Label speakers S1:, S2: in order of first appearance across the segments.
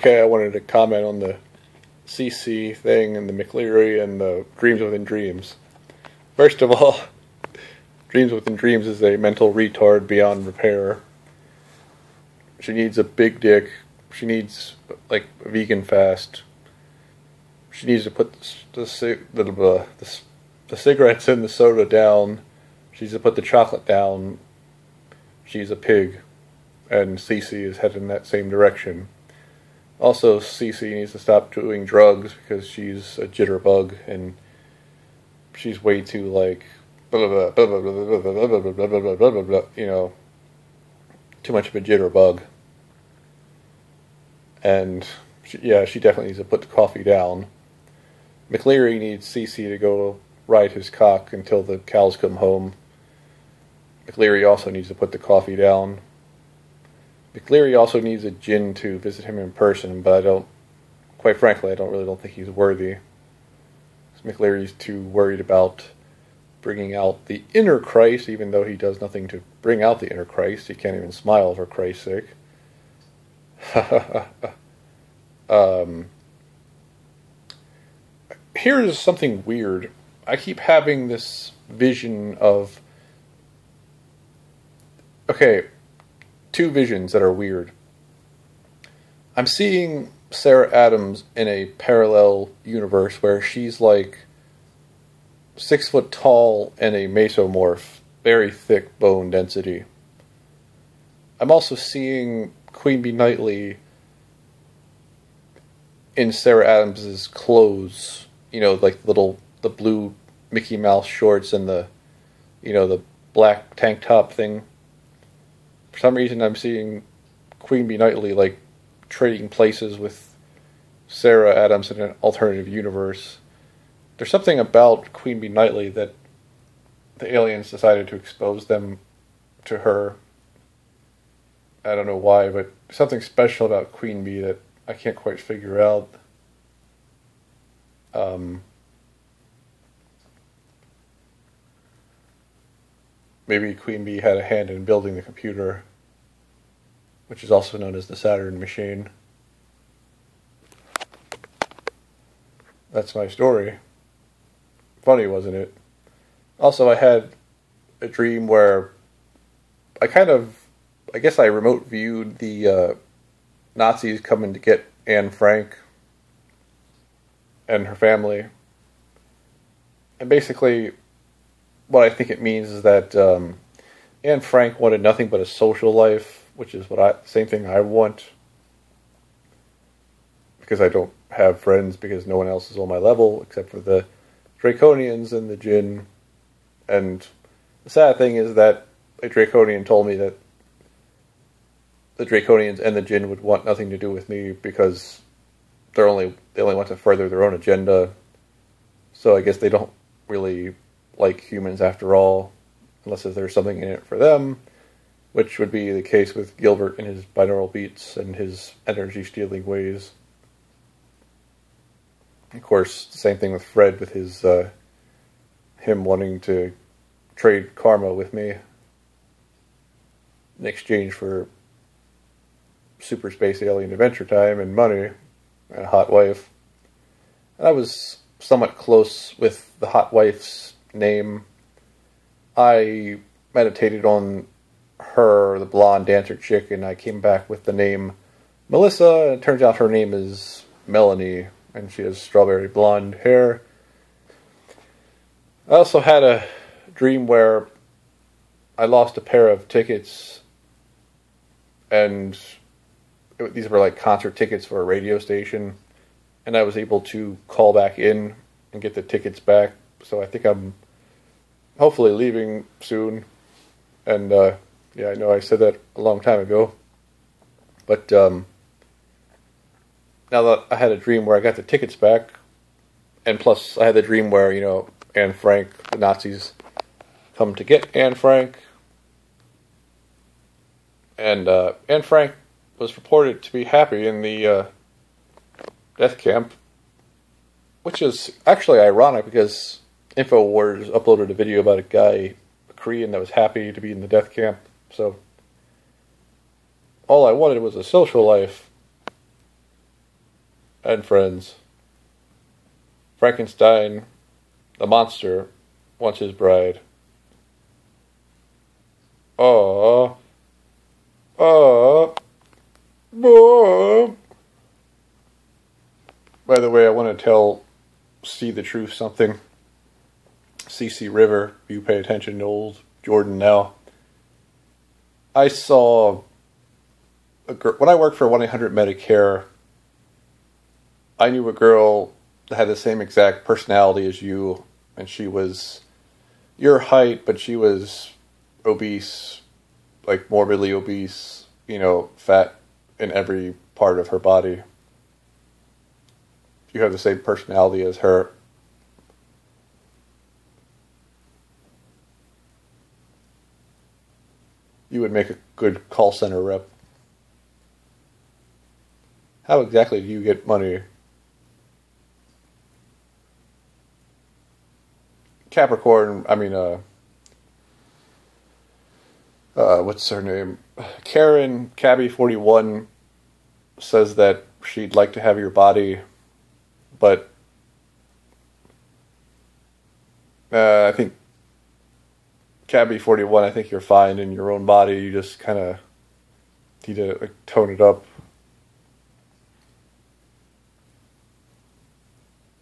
S1: Okay, I wanted to comment on the CC thing and the McLeary and the Dreams Within Dreams. First of all, Dreams Within Dreams is a mental retard beyond repair. She needs a big dick. She needs, like, a vegan fast. She needs to put the cigarettes and the soda down. She needs to put the chocolate down. She's a pig. And Cece is headed in that same direction. Also, Cece needs to stop doing drugs because she's a jitterbug and she's way too, like, blah, blah, blah, blah, blah, blah, blah, blah, blah, blah, blah, blah, blah, you know, too much of a jitterbug. And, she definitely needs to put the coffee down. McLeary needs Cece to go ride his cock until the cows come home. McLeary also needs to put the coffee down. McLeary also needs a djinn to visit him in person, but quite frankly, I really don't think he's worthy. McLeary's too worried about bringing out the inner Christ, even though he does nothing to bring out the inner Christ. He can't even smile, for Christ's sake. Here's something weird. I keep having this vision of... Okay, two visions that are weird. I'm seeing Sarah Adams in a parallel universe where she's like 6 foot tall and a mesomorph, very thick bone density. I'm also seeing Queen Bee Knightley in Sarah Adams's clothes, you know, like the blue Mickey Mouse shorts and the black tank top thing. For some reason, I'm seeing Queen Bee Knightley, like, trading places with Sarah Adams in an alternative universe. There's something about Queen Bee Knightley that the aliens decided to expose them to her. I don't know why, but something special about Queen Bee that I can't quite figure out. Maybe Queen Bee had a hand in building the computer, which is also known as the Saturn machine. That's my story. Funny, wasn't it? Also, I had a dream where I guess I remote viewed the Nazis coming to get Anne Frank and her family. And basically, what I think it means is that Anne Frank wanted nothing but a social life, which is same thing I want. Because I don't have friends, because no one else is on my level, except for the Draconians and the Jinn. And the sad thing is that a Draconian told me that the Draconians and the Jinn would want nothing to do with me because they only want to further their own agenda. So I guess they don't really like humans after all, unless there's something in it for them, which would be the case with Gilbert and his binaural beats and his energy-stealing ways. Of course, the same thing with Fred, with his him wanting to trade karma with me in exchange for super space alien adventure time and money and a hot wife. And I was somewhat close with the hot wife's name. I meditated on her, the blonde dancer chick, and I came back with the name Melissa, and it turns out her name is Melanie, and she has strawberry blonde hair. I also had a dream where I lost a pair of tickets, and these were like concert tickets for a radio station, and I was able to call back in and get the tickets back, so I think I'm hopefully leaving soon. And yeah, I know I said that a long time ago, but now that I had a dream where I got the tickets back, and plus I had the dream where, you know, Anne Frank, the Nazis come to get Anne Frank, and Anne Frank was reported to be happy in the death camp, which is actually ironic because InfoWars uploaded a video about a guy, a Korean, that was happy to be in the death camp. So all I wanted was a social life. and friends. Frankenstein, the monster, wants his bride. Oh, oh, oh. By the way, I want to tell See the Truth something. CC River, you pay attention to old Jordan now. I saw a girl, when I worked for 1-800-Medicare, I knew a girl that had the same exact personality as you, and she was your height, but she was obese, like morbidly obese, fat in every part of her body. You have the same personality as her. You would make a good call center rep. How exactly do you get money? Capricorn, what's her name? Karen, Cabby41, says that she'd like to have your body, but I think Cabby41, I think you're fine in your own body. You just kind of need to tone it up.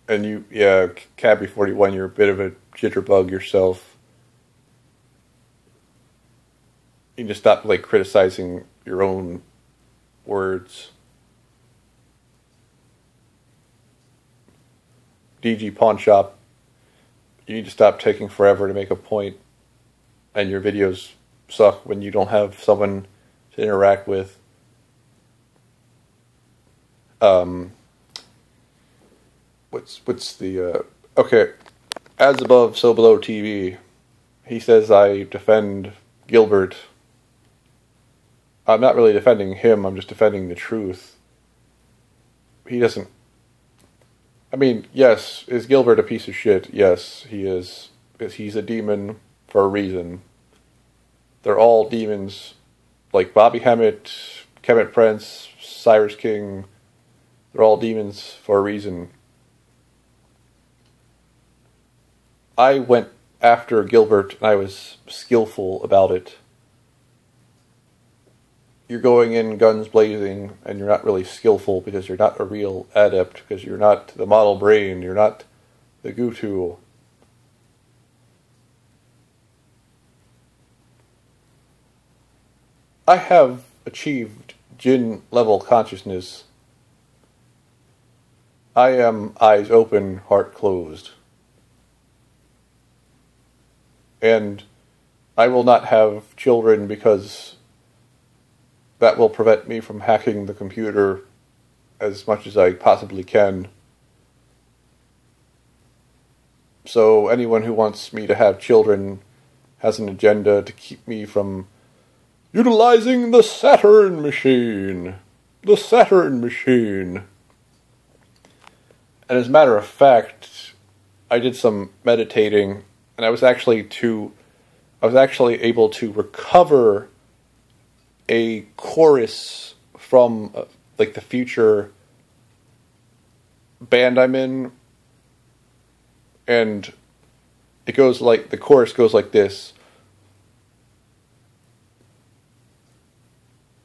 S1: And Cabby41, you're a bit of a jitterbug yourself. You just stop criticizing your own words. DG Pawn Shop, you need to stop taking forever to make a point, and your videos suck when you don't have someone to interact with. What's the okay? As above, so below TV. He says I defend Gilbert. I'm not really defending him. I'm just defending the truth. He doesn't. Yes, is Gilbert a piece of shit? Yes, he is. He's a demon for a reason. They're all demons, like Bobby Hemmett, Kemet Prince, Cyrus King. They're all demons for a reason. I went after Gilbert, and I was skillful about it. You're going in guns blazing, and you're not really skillful because you're not a real adept, because you're not the model brain, you're not the Gutu. I have achieved Jinn level consciousness. I am eyes open, heart closed. And I will not have children because that will prevent me from hacking the computer as much as I possibly can. So anyone who wants me to have children has an agenda to keep me from utilizing the Saturn machine. The Saturn machine. And as a matter of fact, I did some meditating, and I was actually able to recover a chorus from the future band I'm in, and it goes the chorus goes like this: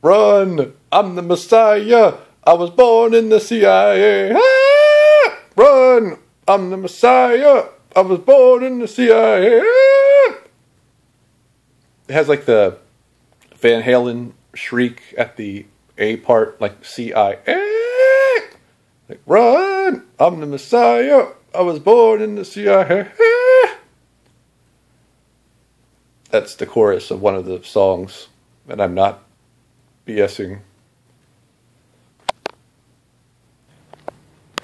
S1: "Run, I'm the Messiah, I was born in the CIA. Ah! Run, I'm the Messiah, I was born in the CIA." Ah! It has the Van Halen shriek at the A part, CIA. Run, I'm the Messiah, I was born in the CIA. That's the chorus of one of the songs, and I'm not BSing.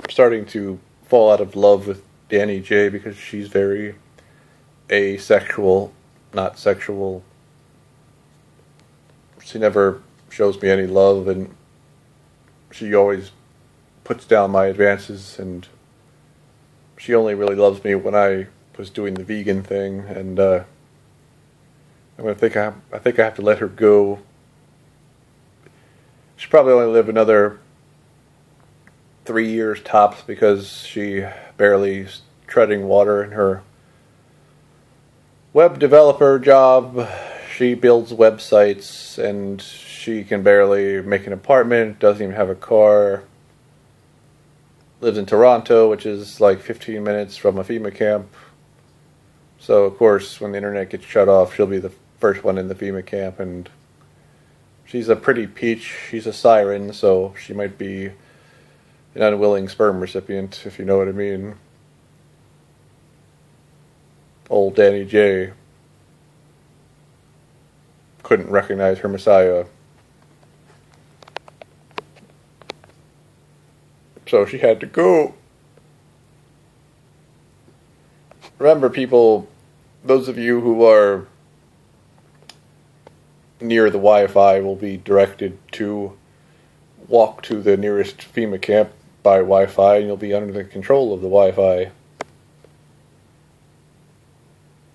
S1: I'm starting to fall out of love with Danny J because she's very asexual, not sexual. She never shows me any love, and she always puts down my advances, and she only really loves me when I was doing the vegan thing, and I think I have to let her go. She'll probably only live another 3 years tops because she barely treading water in her web developer job. She builds websites and she can barely make an apartment, doesn't even have a car, lives in Toronto, which is like 15 minutes from a FEMA camp. So, of course, when the internet gets shut off, she'll be the first one in the FEMA camp, and she's a pretty peach. She's a siren, so she might be an unwilling sperm recipient, if you know what I mean. Old Danny J couldn't recognize her Messiah. So she had to go. Remember, people, those of you who are near the Wi-Fi will be directed to walk to the nearest FEMA camp by Wi-Fi, and you'll be under the control of the Wi-Fi.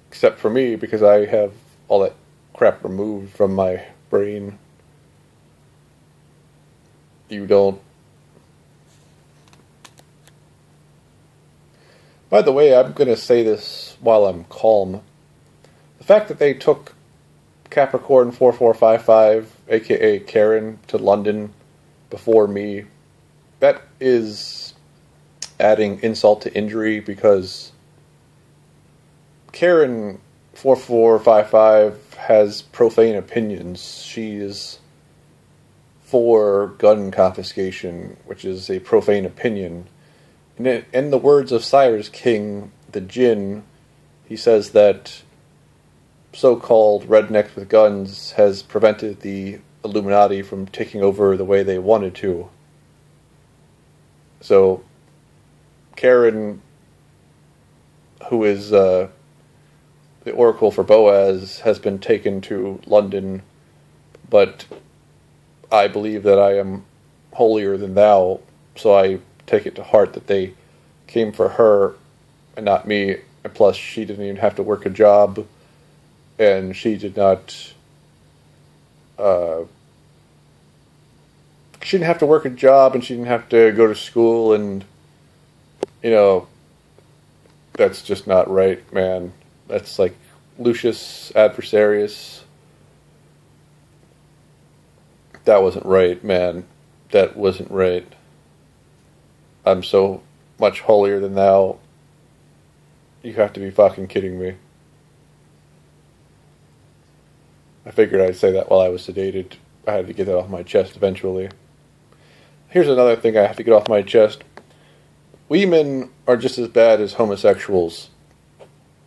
S1: Except for me, because I have all that crap removed from my brain. You don't. By the way, I'm going to say this while I'm calm. The fact that they took Capricorn 4455, aka Karen, to London before me, that is adding insult to injury, because Karen 4455 has profane opinions. She is for gun confiscation, which is a profane opinion. In the words of Cyrus King, the Jinn, he says that so-called rednecks with guns has prevented the Illuminati from taking over the way they wanted to. So, Karen, who is the Oracle for Boaz, has been taken to London, but I believe that I am holier than thou, so I take it to heart that they came for her and not me, and plus she didn't even have to work a job, and she did not she didn't have to work a job, and she didn't have to go to school, and you know, that's just not right, man. That's like Lucius Adversarius. That wasn't right, man. That wasn't right. I'm so much holier than thou. You have to be fucking kidding me. I figured I'd say that while I was sedated. I had to get that off my chest eventually. Here's another thing I have to get off my chest. Women are just as bad as homosexuals.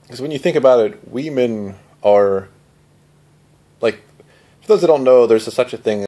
S1: Because when you think about it, women are, like, for those that don't know, there's such a thing